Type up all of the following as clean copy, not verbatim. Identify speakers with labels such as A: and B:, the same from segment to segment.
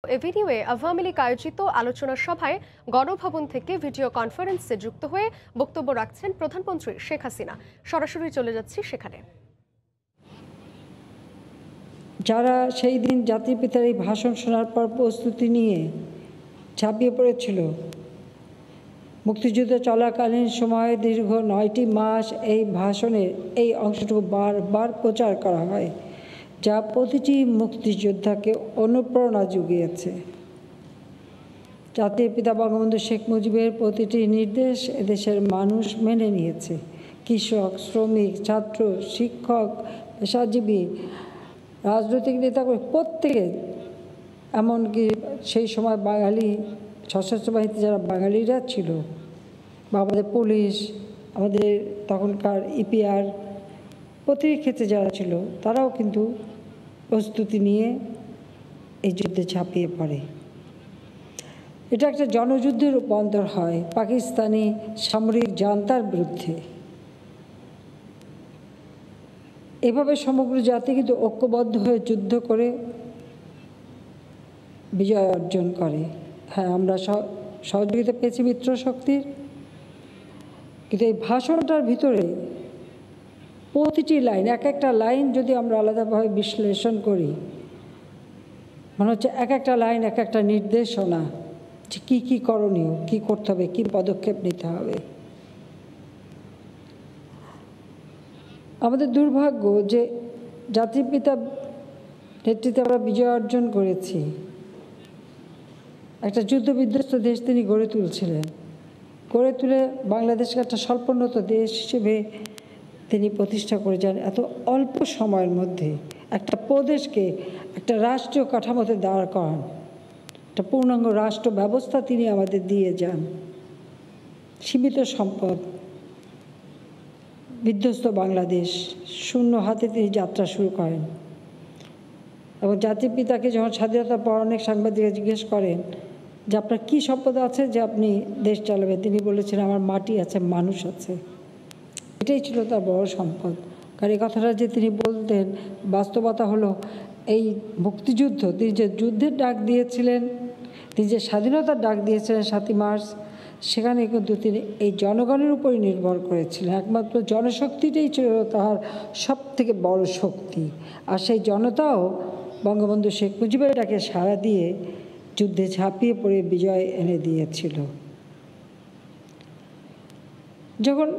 A: এভিনিউয়ে আওয়ামী লীগ আয়োজিত আলোচনা সভায় গণভবন থেকে ভিডিও কনফারেন্সে যুক্ত হয়ে বক্তব্য রাখছেন প্রধানমন্ত্রী শেখ হাসিনা। সরাসরি চলে যাচ্ছি সেখানে।
B: যারা সেই দিন জাতির পিতার এই ভাষণ শোনার পর প্রস্তুতি নিয়ে ঝাঁপিয়ে পড়েছিল, মুক্তিযুদ্ধ চলাকালীন সময়ে দীর্ঘ 9টি মাস এই ভাষণের এই অংশটুকু বারবার প্রচার করা হয়, যা প্রতিটি মুক্তিযোদ্ধাকে অনুপ্রেরণা জুগিয়েছে। জাতির পিতা বঙ্গবন্ধু শেখ মুজিবের প্রতিটি নির্দেশ এদেশের মানুষ মেনে নিয়েছে। কৃষক, শ্রমিক, ছাত্র, শিক্ষক, পেশাজীবী, রাজনৈতিক নেতা প্রত্যেকে, এমনকি সেই সময় বাঙালি সশস্ত্র বাহিনীতে যারা বাঙালিরা ছিল বা আমাদের পুলিশ, আমাদের তখনকার ইপিআর, প্রতিটি ক্ষেত্রে যারা ছিল তারাও কিন্তু প্রস্তুতি নিয়ে এই যুদ্ধে ঝাঁপিয়ে পড়ে। এটা একটা জনযুদ্ধের রূপান্তর হয় পাকিস্তানি সামরিক জান্তার বিরুদ্ধে। এভাবে সমগ্র জাতি কিন্তু ঐক্যবদ্ধ হয়ে যুদ্ধ করে বিজয় অর্জন করে। হ্যাঁ, আমরা সহযোগিতা পেয়েছি মিত্র শক্তির, কিন্তু এই ভাষণটার ভিতরে প্রতিটি লাইন, এক একটা লাইন যদি আমরা আলাদাভাবে বিশ্লেষণ করি, মনে হচ্ছে এক একটা লাইন এক একটা নির্দেশনা, যে কী কী করণীয়, কী করতে হবে, কী পদক্ষেপ নিতে হবে। আমাদের দুর্ভাগ্য যে জাতির পিতা নেতৃত্বে আমরা বিজয় অর্জন করেছি। একটা যুদ্ধবিধ্বস্ত দেশ তিনি গড়ে তুলছিলেন, গড়ে তুলে বাংলাদেশকে একটা স্বল্পোন্নত দেশ হিসেবে তিনি প্রতিষ্ঠা করে যান। এত অল্প সময়ের মধ্যে একটা প্রদেশকে একটা রাষ্ট্রীয় কাঠামোতে দাঁড় করান, একটা পূর্ণাঙ্গ রাষ্ট্র ব্যবস্থা তিনি আমাদের দিয়ে যান। সীমিত সম্পদ, বিধ্বস্ত বাংলাদেশ, শূন্য হাতে তিনি যাত্রা শুরু করেন। এবং জাতির পিতাকে যখন স্বাধীনতার পর অনেক সাংবাদিকরা জিজ্ঞেস করেন যে আপনার কী সম্পদ আছে যে আপনি দেশ চালাবেন, তিনি বলেছেন আমার মাটি আছে, মানুষ আছে। এটাই ছিল তার বড় সম্পদ। কারণ এই কথাটা যে তিনি বলতেন, বাস্তবতা হলো এই মুক্তিযুদ্ধ, তিনি যে যুদ্ধের ডাক দিয়েছিলেন, তিনি যে স্বাধীনতার ডাক দিয়েছিলেন 7ই মার্চ, সেখানে কিন্তু তিনি এই জনগণের উপরই নির্ভর করেছিলেন। একমাত্র জনশক্তিটাই ছিল তার সবথেকে বড় শক্তি। আর সেই জনতাও বঙ্গবন্ধু শেখ মুজিবের ডাকে সাড়া দিয়ে যুদ্ধে ঝাঁপিয়ে পড়ে বিজয় এনে দিয়েছিল। যখন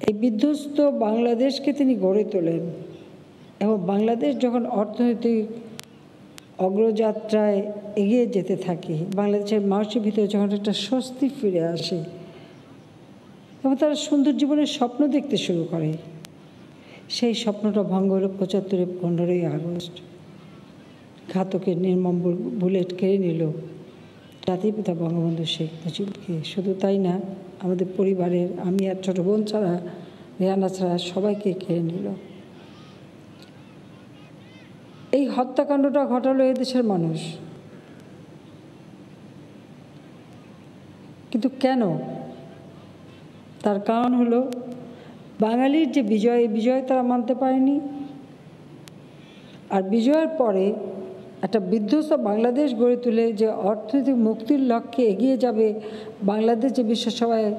B: এই বিধ্বস্ত বাংলাদেশকে তিনি গড়ে তোলেন এবং বাংলাদেশ যখন অর্থনৈতিক অগ্রযাত্রায় এগিয়ে যেতে থাকে, বাংলাদেশের মানুষের ভিতরে যখন একটা স্বস্তি ফিরে আসে এবং তারা সুন্দর জীবনের স্বপ্ন দেখতে শুরু করে, সেই স্বপ্নটা ভঙ্গ হলো 75-এর 15ই আগস্ট। ঘাতকের নির্মম বুলেট কেড়ে নিল জাতির পিতা বঙ্গবন্ধু শেখ মুজিবকে। শুধু তাই না, আমাদের পরিবারের, আমি আর ছোটো বোন ছাড়া, রেহানা ছাড়া সবাইকে কেড়ে নিল। এই হত্যাকাণ্ডটা ঘটালো এদেশের মানুষ। কিন্তু কেন? তার কারণ হলো বাঙালির যে বিজয়, বিজয় তারা মানতে পারেনি। আর বিজয়ের পরে একটা বিধ্বস্ত বাংলাদেশ গড়ে তুলে যে অর্থনৈতিক মুক্তির লক্ষ্যে এগিয়ে যাবে, বাংলাদেশ যে বিশ্বসভায়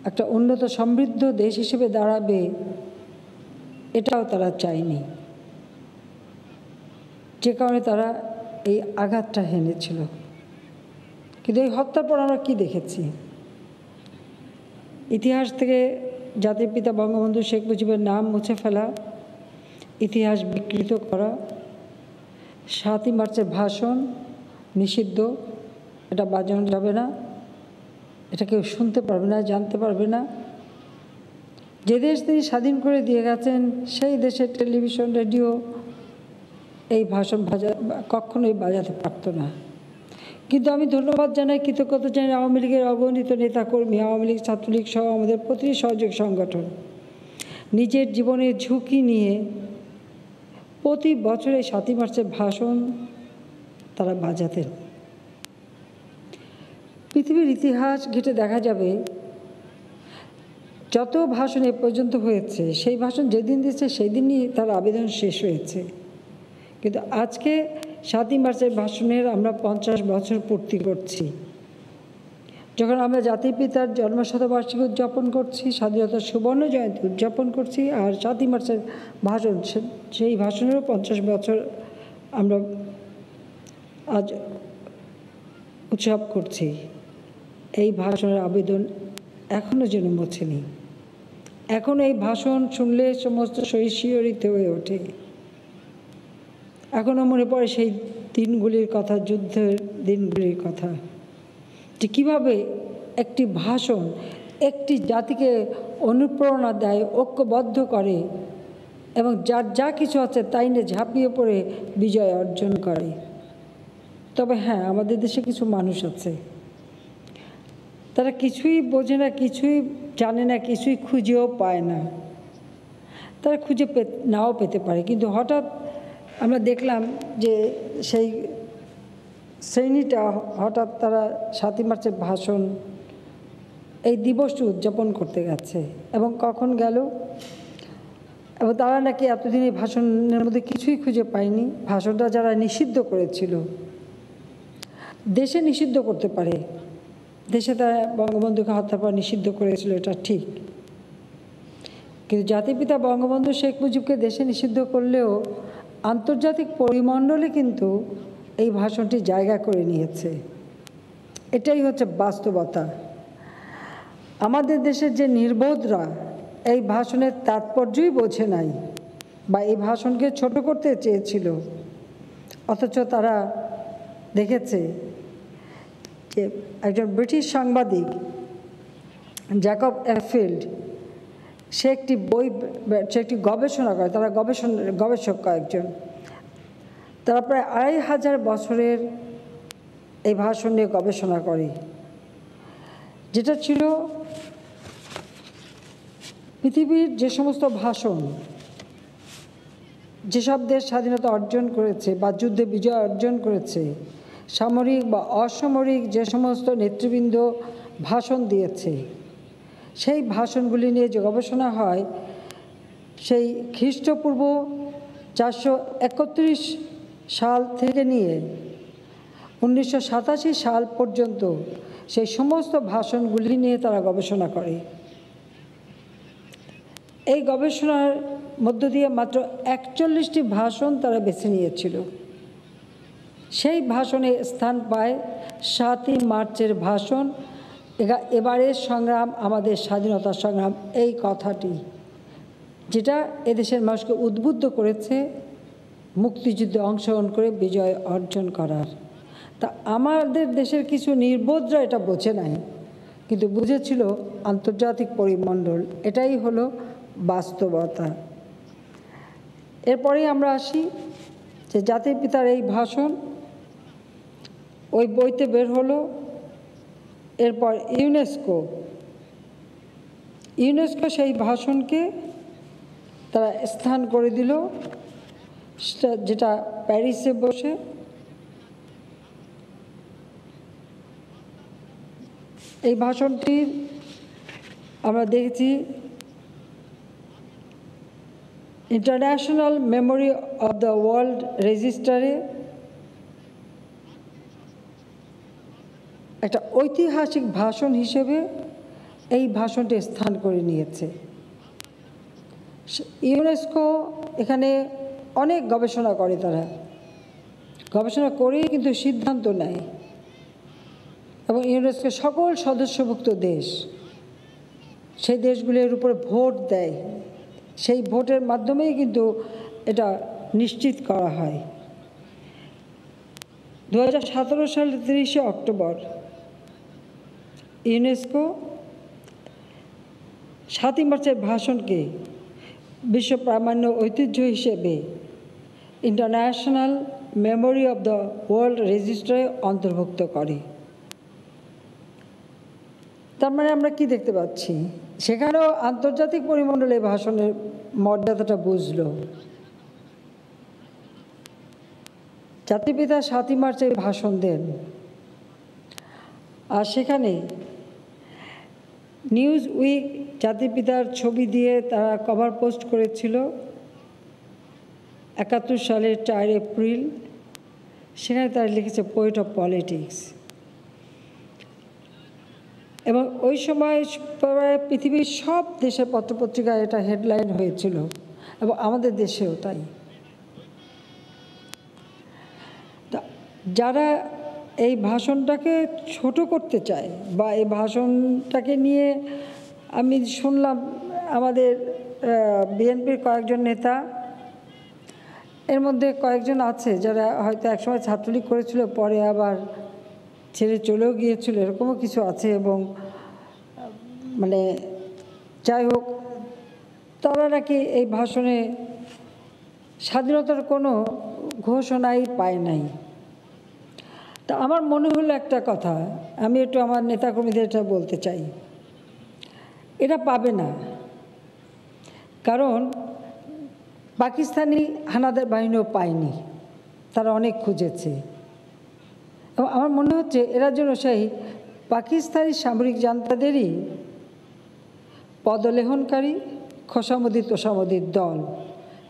B: একটা উন্নত সমৃদ্ধ দেশ হিসেবে দাঁড়াবে, এটাও তারা চায়নি। যে কারণে তারা এই আঘাতটা হেনেছিল। কিন্তু এই হত্যার পর আমরা কী দেখেছি? ইতিহাস থেকে জাতির পিতা বঙ্গবন্ধু শেখ মুজিবের নাম মুছে ফেলা, ইতিহাস বিকৃত করা, 7ই মার্চের ভাষণ নিষিদ্ধ, এটা বাজানো যাবে না, এটা কেউ শুনতে পারবে না, জানতে পারবে না। যে দেশ তিনি স্বাধীন করে দিয়ে গেছেন, সেই দেশের টেলিভিশন, রেডিও এই ভাষণ কখনোই বাজাতে পারত না। কিন্তু আমি ধন্যবাদ জানাই, কৃতজ্ঞতা জানাই আওয়ামী লীগের অগণিত নেতাকর্মী, আওয়ামী লীগ, ছাত্রলীগ সহ আমাদের প্রতিটি সহযোগী সংগঠন নিজের জীবনের ঝুঁকি নিয়ে প্রতি বছরে 7ই মার্চের ভাষণ তারা বাজাতেন। পৃথিবীর ইতিহাস ঘেঁটে দেখা যাবে যত ভাষণ এ পর্যন্ত হয়েছে, সেই ভাষণ যেদিন দিচ্ছে সেই দিনই তার আবেদন শেষ হয়েছে। কিন্তু আজকে 7ই মার্চের ভাষণের আমরা 50 বছর পূর্তি করছি। যখন আমরা জাতির পিতার জন্মশতবার্ষিকী উদযাপন করছি, স্বাধীনতার সুবর্ণ জয়ন্তী উদযাপন করছি, আর 7ই মার্চের ভাষণ, সেই ভাষণেরও 50 বছর আমরা আজ উৎসব করছি। এই ভাষণের আবেদন এখনও যেন মোছেনি। এখন এই ভাষণ শুনলে সমস্ত শরীর শিহরিত হয়ে ওঠে। এখনও মনে পড়ে সেই দিনগুলির কথা, যুদ্ধের দিনগুলির কথা, যে কীভাবে একটি ভাষণ একটি জাতিকে অনুপ্রেরণা দেয়, ঐক্যবদ্ধ করে এবং যার যা কিছু আছে তাই নিয়ে ঝাঁপিয়ে পড়ে বিজয় অর্জন করে। তবে হ্যাঁ, আমাদের দেশে কিছু মানুষ আছে, তারা কিছুই বোঝে না, কিছুই জানে না, কিছুই খুঁজেও পায় না। তারা খুঁজে নাও পেতে পারে, কিন্তু হঠাৎ আমরা দেখলাম যে সেই শ্রেণীটা হঠাৎ তারা 7ই মার্চের ভাষণ, এই দিবসটি উদযাপন করতে গেছে। এবং কখন গেল, এবং তারা নাকি এতদিন এই ভাষণের মধ্যে কিছুই খুঁজে পায়নি। ভাষণটা যারা নিষিদ্ধ করেছিল, দেশে নিষিদ্ধ করতে পারে, দেশে তারা বঙ্গবন্ধুকে হত্যার পর নিষিদ্ধ করেছিল, এটা ঠিক, কিন্তু জাতির পিতা বঙ্গবন্ধু শেখ মুজিবকে দেশে নিষিদ্ধ করলেও আন্তর্জাতিক পরিমণ্ডলে কিন্তু এই ভাষণটি জায়গা করে নিয়েছে। এটাই হচ্ছে বাস্তবতা। আমাদের দেশের যে নির্বোধরা এই ভাষণের তাৎপর্যই বোঝে নাই, বা এই ভাষণকে ছোট করতে চেয়েছিল, অথচ তারা দেখেছে যে একজন ব্রিটিশ সাংবাদিক জ্যাকব এফিল্ড, সে একটি গবেষণা করে, তারা গবেষক কয়েকজন, তারা প্রায় 2500 বছরের এই ভাষণ নিয়ে গবেষণা করে, যেটা ছিল পৃথিবীর যে সমস্ত ভাষণ, যেসব দেশ স্বাধীনতা অর্জন করেছে বা যুদ্ধে বিজয় অর্জন করেছে, সামরিক বা অসামরিক যে সমস্ত নেতৃবৃন্দ ভাষণ দিয়েছে, সেই ভাষণগুলি নিয়ে যে গবেষণা হয়, সেই খ্রিস্টপূর্ব 431 সাল থেকে নিয়ে 1987 সাল পর্যন্ত সেই সমস্ত ভাষণগুলি নিয়ে তারা গবেষণা করে। এই গবেষণার মধ্য দিয়ে মাত্র 41টি ভাষণ তারা বেছে নিয়েছিল। সেই ভাষণে স্থান পায় 7ই মার্চের ভাষণ, এবারের সংগ্রাম আমাদের স্বাধীনতার সংগ্রাম, এই কথাটি, যেটা এদেশের মানুষকে উদ্বুদ্ধ করেছে মুক্তিযুদ্ধে অংশগ্রহণ করে বিজয় অর্জন করার। তা আমাদের দেশের কিছু নির্বোধরা এটা বোঝে নাই, কিন্তু বুঝেছিল আন্তর্জাতিক পরিমণ্ডল। এটাই হলো বাস্তবতা। এরপরেই আমরা আসি যে জাতির পিতার এই ভাষণ ওই বইতে বের হলো। এরপর ইউনেস্কো সেই ভাষণকে তারা স্থান করে দিল, যেটা প্যারিসে বসে। এই ভাষণটি আমরা দেখেছি international memory of the world রেজিস্টারে একটা ঐতিহাসিক ভাষণ হিসেবে এই ভাষণটি স্থান করে নিয়েছে। ইউনেস্কো এখানে অনেক গবেষণা করে, তারা গবেষণা করেই কিন্তু সিদ্ধান্ত নেয়, এবং ইউনেস্কো সকল সদস্যভুক্ত দেশ, সেই দেশগুলির উপরে ভোট দেয়, সেই ভোটের মাধ্যমেই কিন্তু এটা নিশ্চিত করা হয়। 2017 সালের 30শে অক্টোবর ইউনেস্কো 7ই মার্চের ভাষণকে বিশ্ব প্রামাণ্য ঐতিহ্য হিসেবে international memory of the world রেজিস্টারে অন্তর্ভুক্ত করে। তার মানে আমরা কি দেখতে পাচ্ছি, সেখানেও আন্তর্জাতিক পরিমণ্ডলে ভাষণের মর্যাদাটা বুঝল। জাতির পিতা 7ই মার্চে ভাষণ দেন, আর সেখানে নিউজ উইক জাতির পিতার ছবি দিয়ে তারা কভার পোস্ট করেছিল 71 সালের 4 এপ্রিল, সেখানে তারা লিখেছে পোয়েট অফ পলিটিক্স। এবং ওই সময় প্রায় পৃথিবীর সব দেশের পত্রপত্রিকায় এটা হেডলাইন হয়েছিল, এবং আমাদের দেশেও তাই। যারা এই ভাষণটাকে ছোট করতে চায় বা এই ভাষণটাকে নিয়ে, আমি শুনলাম আমাদের বিএনপির কয়েকজন নেতা, এর মধ্যে কয়েকজন আছে যারা হয়তো একসময় ছাত্রলীগ করেছিল, পরে আবার ছেড়ে চলেও গিয়েছিল, এরকমও কিছু আছে। এবং মানে যাই হোক, তারা নাকি এই ভাষণে স্বাধীনতার কোনো ঘোষণাই পায় নাই। তা আমার মনে হলো একটা কথা, আমি একটু আমার নেতাকর্মীদের এটা বলতে চাই, এটা পাবে না। কারণ পাকিস্তানি হানাদার বাহিনীও পায়নি, তারা অনেক খুঁজেছে। এবং আমার মনে হচ্ছে এরা যেন সেই পাকিস্তানি সামরিক জান্তাদেরই পদলেহনকারী খোসামদি তোষামদির দল।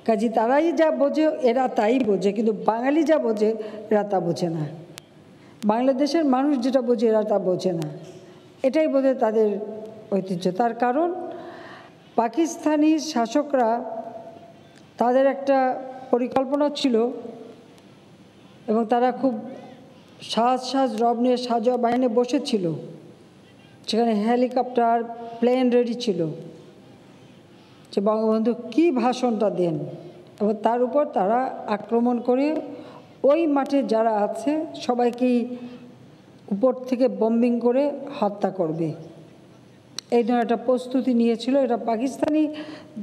B: কাজী তারাই যা বোঝে এরা তাই বোঝে, কিন্তু বাঙালি যা বোঝে এরা তা বোঝে না। বাংলাদেশের মানুষ যেটা বোঝে এরা তা বোঝে না। এটাই বোঝে তাদের ঐতিহ্য। তার কারণ পাকিস্তানি শাসকরা, তাদের একটা পরিকল্পনা ছিল এবং তারা খুব সাজ রব নিয়ে সাজোয়া বাহিনী বসেছিল, সেখানে হেলিকপ্টার প্লেন রেডি ছিল যে বঙ্গবন্ধু কী ভাষণটা দেন, এবং তার উপর তারা আক্রমণ করে ওই মাঠে যারা আছে সবাইকেই উপর থেকে বম্বিং করে হত্যা করবে, এই ধরনের একটা প্রস্তুতি নিয়েছিল। এটা পাকিস্তানি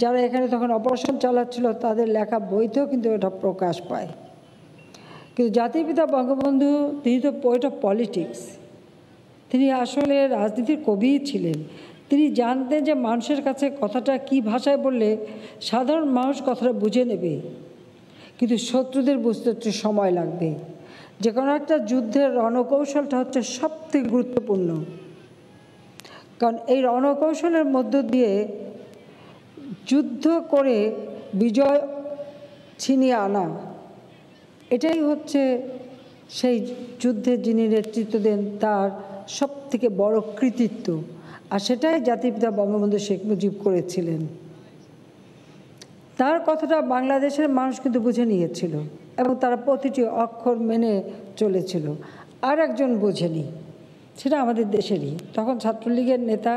B: যারা এখানে তখন অপারেশন চালাচ্ছিল তাদের লেখা বইতেও কিন্তু এটা প্রকাশ পায়। কিন্তু জাতির পিতা বঙ্গবন্ধু, তিনি তো পোয়েট অফ পলিটিক্স, তিনি আসলে রাজনীতির কবিই ছিলেন। তিনি জানতেন যে মানুষের কাছে কথাটা কী ভাষায় বললে সাধারণ মানুষ কথাটা বুঝে নেবে, কিন্তু শত্রুদের বুঝতে একটু সময় লাগবে। যে কোনো একটা যুদ্ধের রণকৌশলটা হচ্ছে সবথেকে গুরুত্বপূর্ণ, কারণ এই রণকৌশলের মধ্য দিয়ে যুদ্ধ করে বিজয় ছিনিয়ে আনা, এটাই হচ্ছে সেই যুদ্ধের যিনি নেতৃত্ব দেন তার সবথেকে বড় কৃতিত্ব। আর সেটাই জাতির পিতা বঙ্গবন্ধু শেখ মুজিব করেছিলেন। তার কথাটা বাংলাদেশের মানুষ কিন্তু বুঝে নিয়েছিল এবং তারা প্রতিটি অক্ষর মেনে চলেছিল। আর একজন বোঝেনি, সেটা আমাদের দেশেরই তখন ছাত্রলীগের নেতা,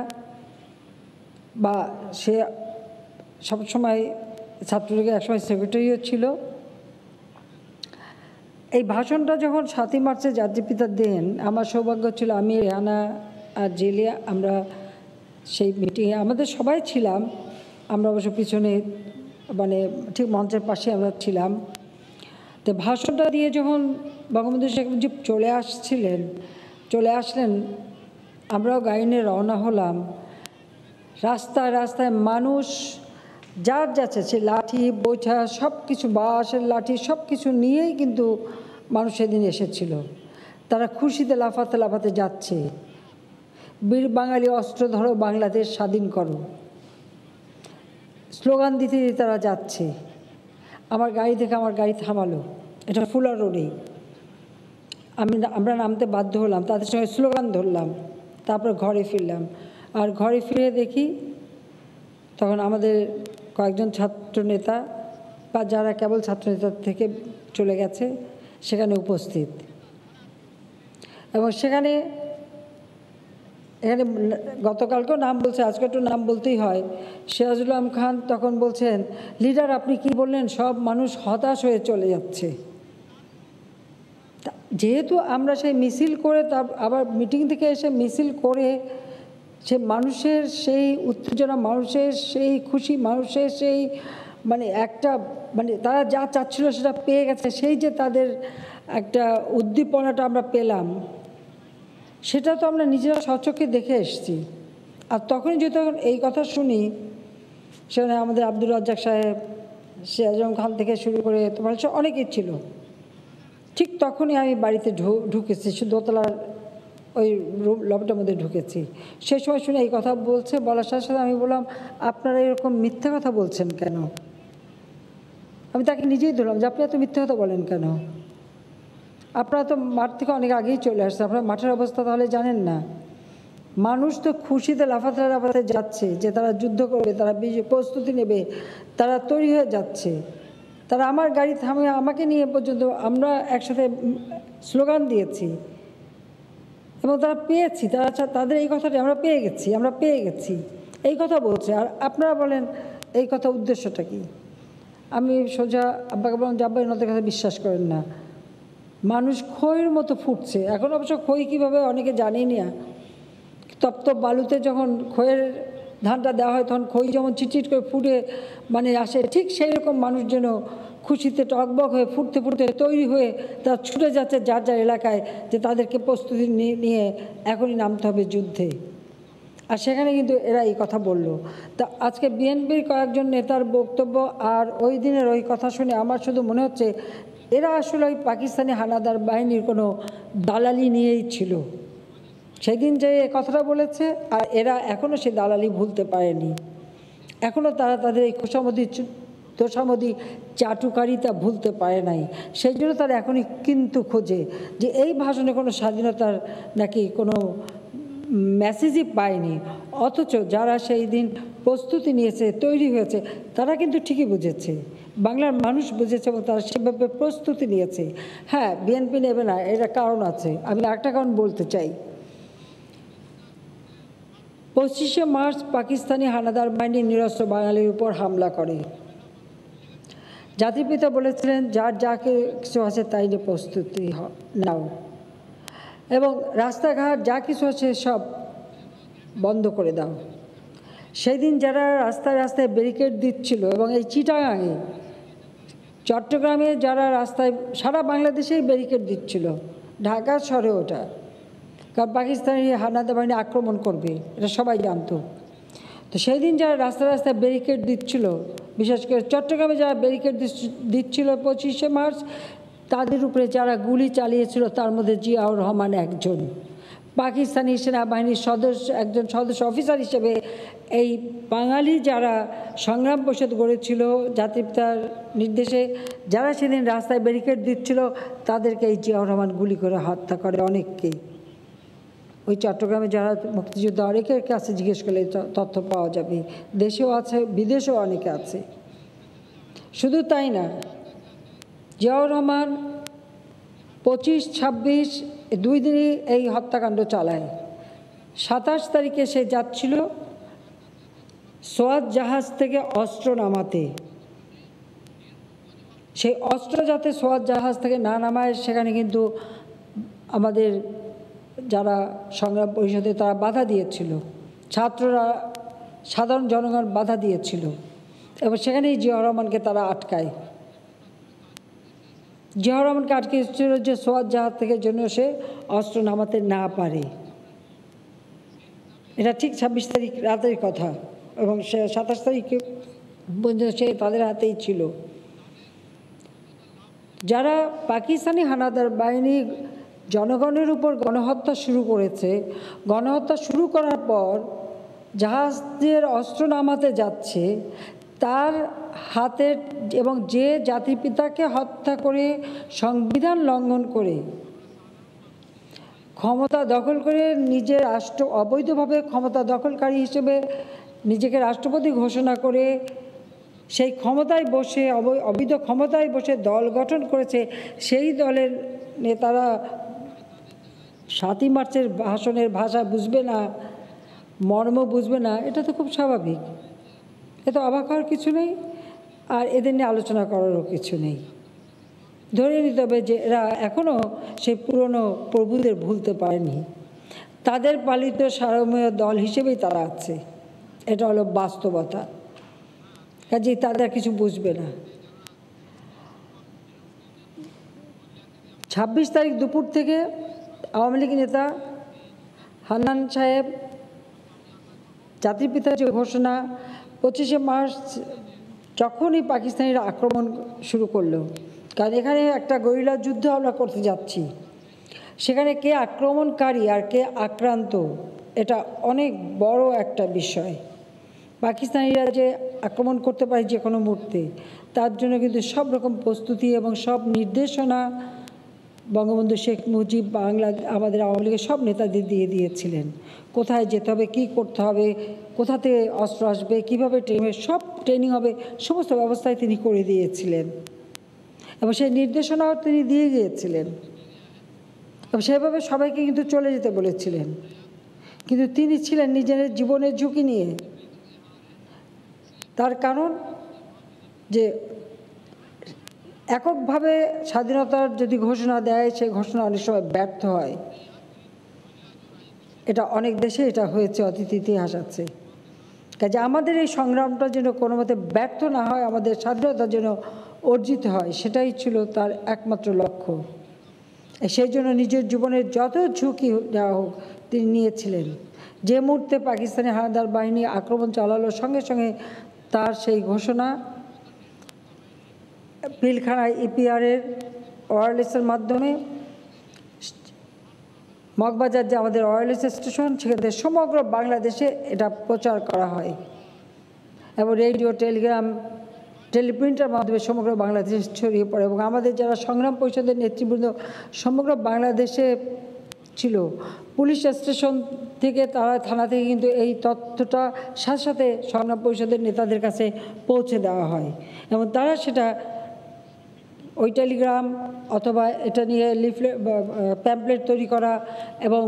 B: বা সে সবসময় ছাত্রলীগের একসময় সেক্রেটারিও ছিল। এই ভাষণটা যখন 7ই মার্চে জাতির পিতা দেন, আমার সৌভাগ্য ছিল আমি, রেহানা আর জেলিয়া, আমরা সেই মিটিংয়ে আমাদের সবাই ছিলাম। আমরা অবশ্য পিছনে মানে ঠিক মঞ্চের পাশে আমরা ছিলাম। তো ভাষণটা দিয়ে যখন বঙ্গবন্ধু শেখ মুজিব চলে আসলেন, আমরাও গাড়ি নিয়ে রওনা হলাম। রাস্তায় রাস্তায় মানুষ যার যাচ্ছে, সে লাঠি বোঝা সব কিছু, বাঁশের লাঠি সব কিছু নিয়েই কিন্তু মানুষ সেদিন এসেছিল। তারা খুশিতে লাফাতে লাফাতে যাচ্ছে, বীর বাঙালি অস্ত্র ধরো, বাংলাদেশ স্বাধীন করো, স্লোগান দিতে দিতে তারা যাচ্ছে। আমার গাড়ি থেকে আমার গাড়ি থামালো, এটা ফুলা রোডে। আমরা নামতে বাধ্য হলাম, তাদের সঙ্গে স্লোগান ধরলাম, তারপর ঘরে ফিরলাম। আর ঘরে ফিরে দেখি তখন আমাদের কয়েকজন ছাত্রনেতা বা যারা কেবল ছাত্রনেতা থেকে চলে গেছে সেখানে উপস্থিত। এবং এখানে গতকালকেও নাম বলছে, আজকে একটু নাম বলতেই হয়। সিরাজুল আলম খান তখন বলছেন, লিডার আপনি কি বললেন, সব মানুষ হতাশ হয়ে চলে যাচ্ছে। যেহেতু আমরা সেই মিছিল করে, তার আবার মিটিং থেকে এসে মিছিল করে, সে মানুষের সেই উত্তেজনা, মানুষের সেই খুশি, মানুষের সেই মানে একটা মানে তারা যা চাচ্ছিল সেটা পেয়ে গেছে, সেই যে তাদের একটা উদ্দীপনাটা আমরা পেলাম, সেটা তো আমরা নিজেরা স্বচক্ষে দেখে এসেছি। আর তখনই যদি এই কথা শুনি, সেখানে আমাদের আব্দুর রাজ্জাক সাহেব, সিরাজুল খান থেকে শুরু করে তোমার অনেকেই ছিল, ঠিক তখনই আমি বাড়িতে ঢুকেছি, দোতলার ওই লবটার মধ্যে ঢুকেছি। সেই সময় শুনে এই কথা বলার সাথে সাথে আমি বললাম, আপনারা এরকম মিথ্যা কথা বলছেন কেন? আমি তাকে নিজেই ধরলাম যে আপনি এত মিথ্যা কথা বলেন কেন? আপনারা তো মাঠ থেকে অনেক আগেই চলে আসছে, আপনারা মাঠের অবস্থা তাহলে জানেন না। মানুষ তো খুশিতে লাফাতে লাফাতে যাচ্ছে যে তারা যুদ্ধ করবে, তারা প্রস্তুতি নেবে, তারা তৈরি হয়ে যাচ্ছে। তারা আমার গাড়ি থামিয়ে আমাকে নিয়ে পর্যন্ত আমরা একসাথে স্লোগান দিয়েছি এবং তারা পেয়েছি, তাদের এই কথাটি আমরা পেয়ে গেছি এই কথা বলছে। আর আপনারা বলেন এই কথা উদ্দেশ্যটা কি? আমি সোজা আব্বাকে বললাম যে আব্বা এনাদের কথা বিশ্বাস করেন না, মানুষ খইয়ের মতো ফুটছে। এখন অবশ্য খই কীভাবে অনেকে জানেই না। তপ্ত বালুতে যখন খইয়ের ধানটা দেওয়া হয় তখন খই যেমন চিটচিট করে ফুটে মানে আসে, ঠিক সেই রকম মানুষ যেন খুশিতে টকবক হয়ে ফুটতে ফুটতে তৈরি হয়ে তারা ছুটে যাচ্ছে যার যার এলাকায়, যে তাদেরকে প্রস্তুতি নিয়ে এখনই নামতে হবে যুদ্ধে। আর সেখানে কিন্তু এরা এই কথা বলল। তা আজকে বিএনপির কয়েকজন নেতার বক্তব্য আর ওই দিনের ওই কথা শুনে আমার শুধু মনে হচ্ছে এরা আসলে ওই পাকিস্তানি হানাদার বাহিনীর কোনো দালালি নিয়েই ছিল। সেদিন যে কথাটা বলেছে আর এরা এখনও সেই দালালি ভুলতে পারেনি, এখনও তারা তাদের এই তোষামদি চাটুকারিতা ভুলতে পারে নাই। সেই জন্য তারা এখনই কিন্তু খোঁজে যে এই ভাষণে কোনো স্বাধীনতার নাকি কোনো মেসেজই পায়নি, অথচ যারা সেই দিন প্রস্তুতি নিয়েছে তৈরি হয়েছে তারা কিন্তু ঠিকই বুঝেছে, বাংলার মানুষ বুঝেছে এবং তারা সেভাবে প্রস্তুতি নিয়েছে। হ্যাঁ, বিএনপি নেবে না, এটা কারণ আছে। আমি একটা কারণ বলতে চাই। 25শে মার্চ পাকিস্তানি হানাদার বাহিনী নিরস্ত্র বাঙালির উপর হামলা করে। জাতির পিতা বলেছিলেন যার যা কিছু আছে তাই নিয়ে প্রস্তুতি নাও, এবং রাস্তাঘাট যা কিছু আছে সব বন্ধ করে দাও। সেই দিন যারা রাস্তায় রাস্তায় ব্যারিকেড দিচ্ছিল, এবং এই চিটাগাঙে চট্টগ্রামে যারা রাস্তায় সারা বাংলাদেশেই ব্যারিকেড দিচ্ছিল, ঢাকা শহরে ওটা, কারণ পাকিস্তানি হানাদার বাহিনী আক্রমণ করবে এটা সবাই জানতো। তো সেই দিন যারা রাস্তায় রাস্তায় ব্যারিকেড দিচ্ছিল, বিশেষ করে চট্টগ্রামে যারা ব্যারিকেড দিচ্ছিল 25শে মার্চ, তাদের উপরে যারা গুলি চালিয়েছিল তার মধ্যে জিয়াউর রহমান একজন। পাকিস্তানি সেনাবাহিনীর একজন সদস্য অফিসার হিসেবে এই বাঙালি যারা সংগ্রাম পরিষদ গড়েছিল জাতির পিতার নির্দেশে, যারা সেদিন রাস্তায় ব্যারিকেড দিচ্ছিল তাদেরকে এই জিয়াউর রহমান গুলি করে হত্যা করে অনেককেই। ওই চট্টগ্রামে যারা মুক্তিযোদ্ধা অনেকের কাছে জিজ্ঞেস করলে তথ্য পাওয়া যাবে, দেশেও আছে বিদেশেও অনেকে আছে। শুধু তাই না, জিয়াউর রহমান 25-26 দুই দিনই এই হত্যাকাণ্ড চালায়। 27 তারিখে সে যাচ্ছিল সোয়াত জাহাজ থেকে অস্ত্র নামাতে। সেই অস্ত্র যাতে সোয়াত জাহাজ থেকে না নামায় সেখানে কিন্তু আমাদের যারা সংগ্রাম পরিষদে তারা বাধা দিয়েছিল, ছাত্ররা সাধারণ জনগণ বাধা দিয়েছিল, এবং সেখানেই জিয়াউর রহমানকে তারা আটকায়। জিয়াউর রহমানকে আটকেছিল যে সোয়াত জাহাজ থেকে জন্য সে অস্ত্র নামাতে না পারে। এটা ঠিক 26 তারিখ রাতের কথা, এবং সে 27 তারিখে পর্যন্ত সে তাদের হাতেই ছিল। যারা পাকিস্তানি হানাদার বাহিনী জনগণের উপর গণহত্যা শুরু করেছে, গণহত্যা শুরু করার পর জাহাজের অস্ত্র নামাতে যাচ্ছে, তার হাতের এবং যে জাতির পিতাকে হত্যা করে সংবিধান লঙ্ঘন করে ক্ষমতা দখল করে নিজের অবৈধভাবে ক্ষমতা দখলকারী হিসেবে নিজেকে রাষ্ট্রপতি ঘোষণা করে সেই ক্ষমতায় বসে অবৈধ ক্ষমতায় বসে দল গঠন করেছে, সেই দলের নেতারা 7ই মার্চের ভাষণের ভাষা বুঝবে না, মর্ম বুঝবে না, এটা তো খুব স্বাভাবিক। এতে অবাক হওয়ার কিছু নেই, আর এদের নিয়ে আলোচনা করারও কিছু নেই। ধরে নিতে হবে যে এরা এখনও সেই পুরনো প্রভুদের ভুলতে পারেনি, তাদের পালিত সারমেয় দল হিসেবেই তারা আছে, এটা হলো বাস্তবতা। কাজেই তাদের কিছু বুঝবে না। 26 তারিখ দুপুর থেকে আওয়ামী লীগ নেতা হান্নান সাহেব জাতির পিতার যে ঘোষণা, 25শে মার্চ যখনই পাকিস্তানিরা আক্রমণ শুরু করলো, কারণ এখানে একটা গরিলা যুদ্ধ আমরা করতে যাচ্ছি, সেখানে কে আক্রমণকারী আর কে আক্রান্ত এটা অনেক বড় একটা বিষয়। পাকিস্তানিরা যে আক্রমণ করতে পারে যে কোনো মুহূর্তে, তার জন্য কিন্তু সব রকম প্রস্তুতি এবং সব নির্দেশনা বঙ্গবন্ধু শেখ মুজিব আমাদের আওয়ামী লীগের সব নেতাদের দিয়ে দিয়েছিলেন, কোথায় যেতে হবে, কী করতে হবে, কোথা থেকে অস্ত্র আসবে, কীভাবে সব ট্রেনিং হবে, সমস্ত ব্যবস্থায় তিনি করে দিয়েছিলেন এবং সেই নির্দেশনাও তিনি দিয়ে গিয়েছিলেন এবং সেভাবে সবাইকে কিন্তু চলে যেতে বলেছিলেন। কিন্তু তিনি ছিলেন নিজের জীবনের ঝুঁকি নিয়ে। তার কারণ যে এককভাবে স্বাধীনতার যদি ঘোষণা দেয়, সেই ঘোষণা অনেক সময় ব্যর্থ হয়। এটা অনেক দেশে এটা হয়েছে, অতীত ইতিহাস আছে। কাজে আমাদের এই সংগ্রামটা যেন কোনো মতে ব্যর্থ না হয়, আমাদের স্বাধীনতা যেন অর্জিত হয়, সেটাই ছিল তার একমাত্র লক্ষ্য। সেই জন্য নিজের জীবনের যত ঝুঁকি দেওয়া হোক তিনি নিয়েছিলেন। যে মুহূর্তে পাকিস্তানি হানাদার বাহিনী আক্রমণ চালালো, সঙ্গে সঙ্গে তার সেই ঘোষণা পিলখানায় ইপিআরের ওয়্যারলেসের মাধ্যমে, মগবাজার যে আমাদের ওয়্যারলেস স্টেশন, সেখানে সমগ্র বাংলাদেশে এটা প্রচার করা হয় এবং রেডিও, টেলিগ্রাম, টেলিপ্রিন্টের মাধ্যমে সমগ্র বাংলাদেশে ছড়িয়ে পড়ে এবং আমাদের যারা সংগ্রাম পরিষদের নেতৃবৃন্দ সমগ্র বাংলাদেশে ছিল, পুলিশ স্টেশন থেকে, তারা থানা থেকে কিন্তু এই তথ্যটা সাথে সাথে সংগ্রাম পরিষদের নেতাদের কাছে পৌঁছে দেওয়া হয় এবং তারা সেটা ওই টেলিগ্রাম অথবা এটা নিয়ে লিফলেট, প্যাম্পলেট তৈরি করা এবং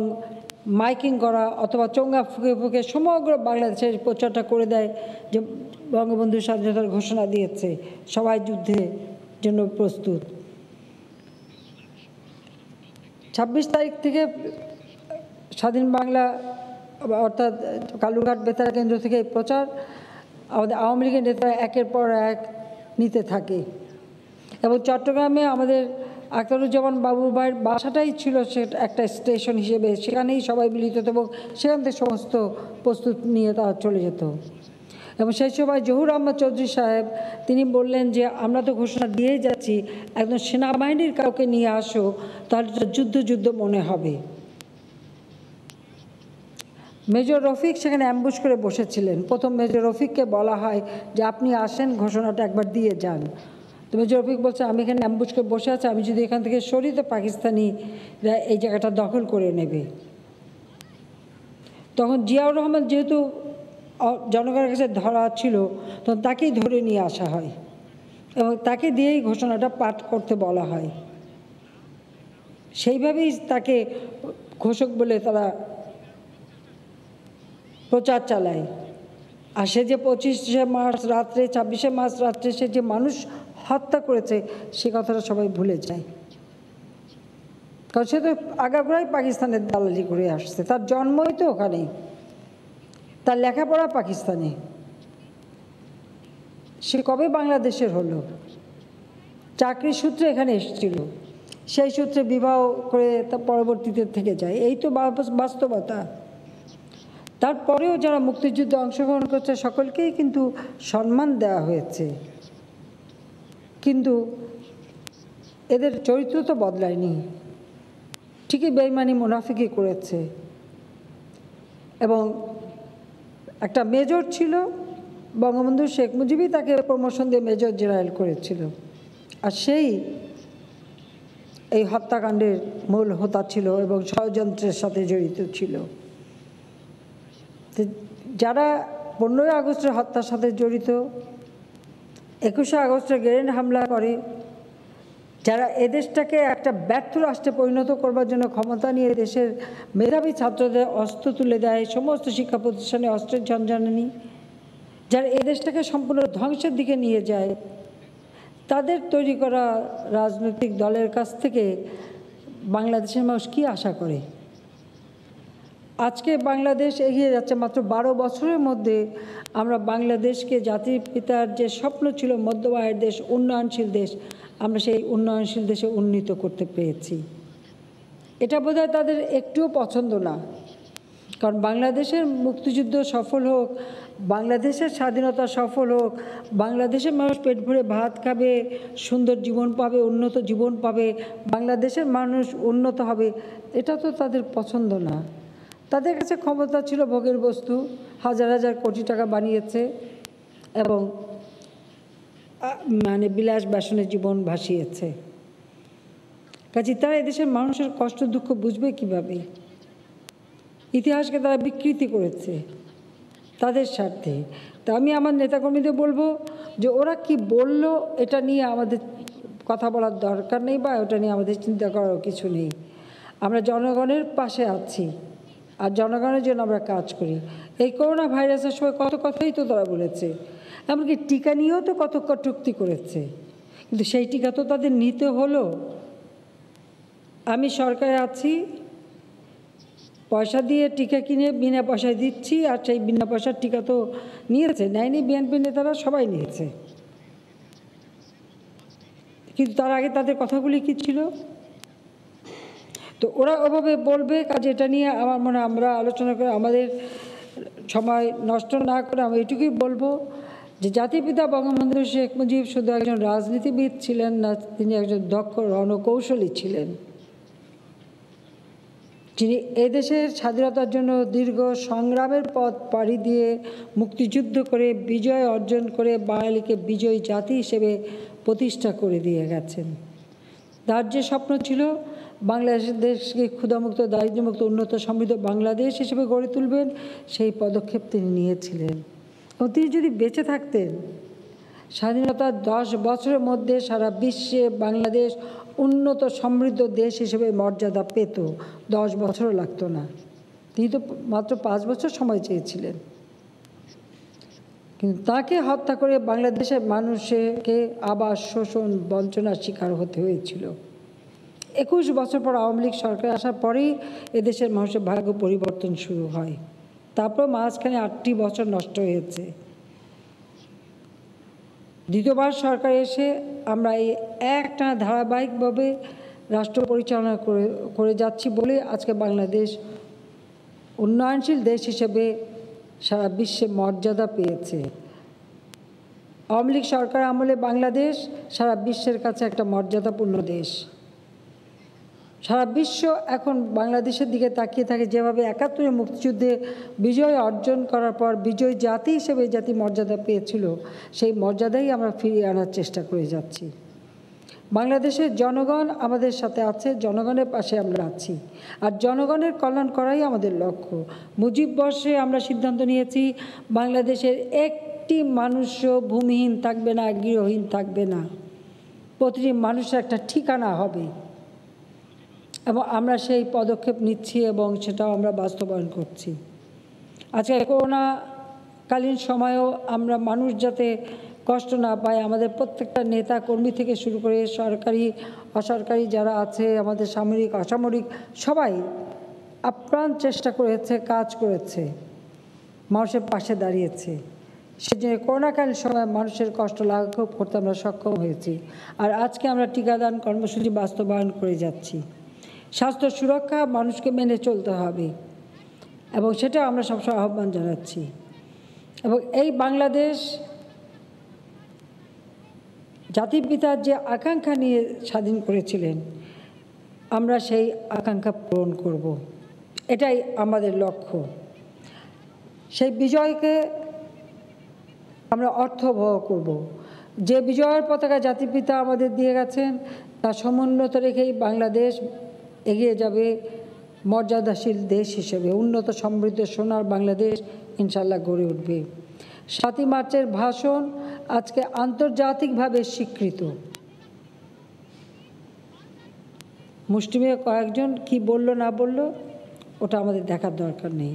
B: মাইকিং করা অথবা চোঙ্গা ফুঁকে ফুঁকে সমগ্র বাংলাদেশের প্রচারটা করে দেয় যে বঙ্গবন্ধু স্বাধীনতার ঘোষণা দিয়েছে, সবাই যুদ্ধের জন্য প্রস্তুত। 26 তারিখ থেকে স্বাধীন বাংলা অর্থাৎ কালুরঘাট বেতার কেন্দ্র থেকে প্রচার আমাদের আওয়ামী লীগের নেতারা একের পর এক নিতে থাকে এবং চট্টগ্রামে আমাদের আখতারুজ্জামান বাবুর ভাইয়ের বাসাটাই ছিল সে একটা স্টেশন হিসেবে, সেখানেই সবাই মিলিত হতো এবং সেখান থেকে সমস্ত প্রস্তুত নিয়ে তারা চলে যেত। এবং সেই সময় জহুর আহমদ চৌধুরী সাহেব তিনি বললেন যে আমরা তো ঘোষণা দিয়েই যাচ্ছি, একদম সেনাবাহিনীর কাউকে নিয়ে আসো, তাহলে তো যুদ্ধ মনে হবে। মেজর রফিক সেখানে অ্যাম্বুশ করে বসেছিলেন। প্রথম মেজর রফিককে বলা হয় যে আপনি আসেন, ঘোষণাটা একবার দিয়ে যান। তো মেজর রফিক বলছে আমি এখানে অ্যাম্বুশ করে বসে আছি, আমি যদি এখান থেকে সরি তো পাকিস্তানিরা এই জায়গাটা দখল করে নেবে। তখন জিয়াউর রহমান যেহেতু জনগণের কাছে ধরা ছিল, তখন তাকেই ধরে নিয়ে আসা হয় এবং তাকে দিয়েই ঘোষণাটা পাঠ করতে বলা হয়। সেইভাবেই তাকে ঘোষক বলে তারা প্রচার চালায়। আর সে যে 25শে মার্চ রাত্রে, 26শে মার্চ রাত্রে সে যে মানুষ হত্যা করেছে, সে কথাটা সবাই ভুলে যায়। কারণ সে তো আগাগোড়াই পাকিস্তানের দালালি করে আসছে, তার জন্মই তো ওখানেই, তার লেখাপড়া পাকিস্তানে, সে কবে বাংলাদেশের হলো, চাকরির সূত্রে এখানে এসেছিল, সেই সূত্রে বিবাহ করে তার পরবর্তীতে থেকে যায়। এই তো বাস্তবতা। তারপরেও যারা মুক্তিযুদ্ধে অংশগ্রহণ করছে সকলকেই কিন্তু সম্মান দেওয়া হয়েছে, কিন্তু এদের চরিত্র তো বদলায়নি, ঠিকই বেইমানি মুনাফিকি করেছে। এবং একটা মেজর ছিল, বঙ্গবন্ধু শেখ মুজিবই তাকে প্রমোশন দিয়ে মেজর জেনারেল করেছিল, আর সেই এই হত্যাকাণ্ডের মূল হোতা ছিল এবং ষড়যন্ত্রের সাথে জড়িত ছিল। যারা 15ই আগস্টের হত্যার সাথে জড়িত, 21শে আগস্টে গ্রেনেড হামলা করে, যারা এদেশটাকে একটা ব্যর্থ রাষ্ট্রে পরিণত করবার জন্য ক্ষমতা নিয়ে দেশের মেধাবী ছাত্রদের অস্ত্র তুলে দেয়, সমস্ত শিক্ষা প্রতিষ্ঠানে অস্ত্রের ঝনঝনানি, যারা এদেশটাকে সম্পূর্ণ ধ্বংসের দিকে নিয়ে যায়, তাদের তৈরি করা রাজনৈতিক দলের কাছ থেকে বাংলাদেশের মানুষ কী আশা করে? আজকে বাংলাদেশ এগিয়ে যাচ্ছে, মাত্র 12 বছরের মধ্যে আমরা বাংলাদেশকে জাতির পিতার যে স্বপ্ন ছিল মধ্যম আয়ের দেশ, উন্নয়নশীল দেশ, আমরা সেই উন্নয়নশীল দেশে উন্নীত করতে পেরেছি। এটা বোধহয় তাদের একটুও পছন্দ না, কারণ বাংলাদেশের মুক্তিযুদ্ধ সফল হোক, বাংলাদেশের স্বাধীনতা সফল হোক, বাংলাদেশের মানুষ পেট ভরে ভাত খাবে, সুন্দর জীবন পাবে, উন্নত জীবন পাবে, বাংলাদেশের মানুষ উন্নত হবে, এটা তো তাদের পছন্দ না। তাদের কাছে ক্ষমতা ছিল ভোগের বস্তু, হাজার হাজার কোটি টাকা বানিয়েছে এবং বিলাস বাসনে জীবন ভাসিয়েছে। কাজে তারা এদেশের মানুষের কষ্ট দুঃখ বুঝবে কিভাবে? ইতিহাসকে তারা বিকৃতি করেছে তাদের স্বার্থে। তা আমি আমার নেতাকর্মীদের বলবো যে ওরা কি বলল এটা নিয়ে আমাদের কথা বলার দরকার নেই, বা ওটা নিয়ে আমাদের চিন্তা করার কিছু নেই। আমরা জনগণের পাশে আছি আর জনগণের জন্য আমরা কাজ করি। এই করোনা ভাইরাসের সময় কত কথাই তো তারা বলেছে, এমনকি টিকা নিয়েও তো কত কটূক্তি করেছে, কিন্তু সেই টিকা তো তাদের নিতে হলো। আমি সরকারে আছি, পয়সা দিয়ে টিকা কিনে বিনা পয়সায় দিচ্ছি, আর সেই বিনা পয়সার টিকা তো নিয়েছে, নেয়নি বিএনপি নেতারা সবাই নিয়েছে। কিন্তু তার আগে তাদের কথাগুলি কি ছিল? তো ওরা ওভাবে বলবে, কাজে এটা নিয়ে আমার মনে আমরা আলোচনা করে আমাদের সময় নষ্ট না করে আমি এটুকুই বলবো যে জাতির পিতা বঙ্গবন্ধু শেখ মুজিব শুধু একজন রাজনীতিবিদ ছিলেন না, তিনি একজন দক্ষ রণকৌশলী ছিলেন। যিনি এদেশের স্বাধীনতার জন্য দীর্ঘ সংগ্রামের পথ পাড়ি দিয়ে মুক্তিযুদ্ধ করে বিজয় অর্জন করে বাঙালিকে বিজয়ী জাতি হিসেবে প্রতিষ্ঠা করে দিয়ে গেছেন। তার যে স্বপ্ন ছিল বাংলাদেশের দেশকে ক্ষুধামুক্ত, দারিদ্র্যমুক্ত, উন্নত সমৃদ্ধ বাংলাদেশ হিসেবে গড়ে তুলবেন, সেই পদক্ষেপ তিনি নিয়েছিলেন। এবং তিনি যদি বেঁচে থাকতেন, স্বাধীনতার 10 বছরের মধ্যে সারা বিশ্বে বাংলাদেশ উন্নত সমৃদ্ধ দেশ হিসেবে মর্যাদা পেত, 10 বছরও লাগতো না। তিনি তো মাত্র 5 বছর সময় চেয়েছিলেন, কিন্তু তাকে হত্যা করে বাংলাদেশের মানুষকে আবার শোষণ বঞ্চনার শিকার হতে হয়েছিল। 21 বছর পর আওয়ামী লীগ সরকার আসার পরেই এদেশের মানুষের ভাগ্য পরিবর্তন শুরু হয়। তারপর মাঝখানে 8টি বছর নষ্ট হয়েছে। দ্বিতীয়বার সরকার এসে আমরা এই একটা ধারাবাহিকভাবে রাষ্ট্র পরিচালনা করে যাচ্ছি বলে আজকে বাংলাদেশ উন্নয়নশীল দেশ হিসেবে সারা বিশ্বে মর্যাদা পেয়েছে। আওয়ামী লীগ সরকার আমলে বাংলাদেশ সারা বিশ্বের কাছে একটা মর্যাদাপূর্ণ দেশ। সারা বিশ্ব এখন বাংলাদেশের দিকে তাকিয়ে থাকে, যেভাবে 71 মুক্তিযুদ্ধে বিজয় অর্জন করার পর বিজয় জাতি হিসেবে জাতি মর্যাদা পেয়েছিল, সেই মর্যাদাই আমরা ফিরিয়ে আনার চেষ্টা করে যাচ্ছি। বাংলাদেশের জনগণ আমাদের সাথে আছে, জনগণের পাশে আমরা আছি, আর জনগণের কল্যাণ করাই আমাদের লক্ষ্য। মুজিব বর্ষে আমরা সিদ্ধান্ত নিয়েছি বাংলাদেশের একটি মানুষও ভূমিহীন থাকবে না, গৃহহীন থাকবে না, প্রতিটি মানুষের একটা ঠিকানা হবে, এবং আমরা সেই পদক্ষেপ নিচ্ছি এবং সেটাও আমরা বাস্তবায়ন করছি। আজকে করোনাকালীন সময়েও আমরা মানুষ যাতে কষ্ট না পায়, আমাদের প্রত্যেকটা নেতা কর্মী থেকে শুরু করে সরকারি অসরকারি যারা আছে, আমাদের সামরিক অসামরিক সবাই আপ্রাণ চেষ্টা করেছে, কাজ করেছে, মানুষের পাশে দাঁড়িয়েছে। সেজন্য করোনাকালীন সময় মানুষের কষ্ট লাঘব করতে আমরা সক্ষম হয়েছি। আর আজকে আমরা টিকাদান কর্মসূচি বাস্তবায়ন করে যাচ্ছি। স্বাস্থ্য সুরক্ষা মানুষকে মেনে চলতে হবে, এবং সেটা আমরা সবসময় আহ্বান জানাচ্ছি। এবং এই বাংলাদেশ জাতির পিতার যে আকাঙ্ক্ষা নিয়ে স্বাধীন করেছিলেন, আমরা সেই আকাঙ্ক্ষা পূরণ করব, এটাই আমাদের লক্ষ্য। সেই বিজয়কে আমরা অর্থবহ করব। যে বিজয়ের পতাকা জাতির পিতা আমাদের দিয়ে গেছেন, তা সমুন্নত রেখেই বাংলাদেশ এগিয়ে যাবে মর্যাদাশীল দেশ হিসেবে। উন্নত সমৃদ্ধ সোনার বাংলাদেশ ইনশাল্লাহ গড়ে উঠবে। 7ই মার্চের ভাষণ আজকে আন্তর্জাতিকভাবে স্বীকৃত। মুষ্টিমেয় কয়েকজন কি বলল না বলল ওটা আমাদের দেখার দরকার নেই।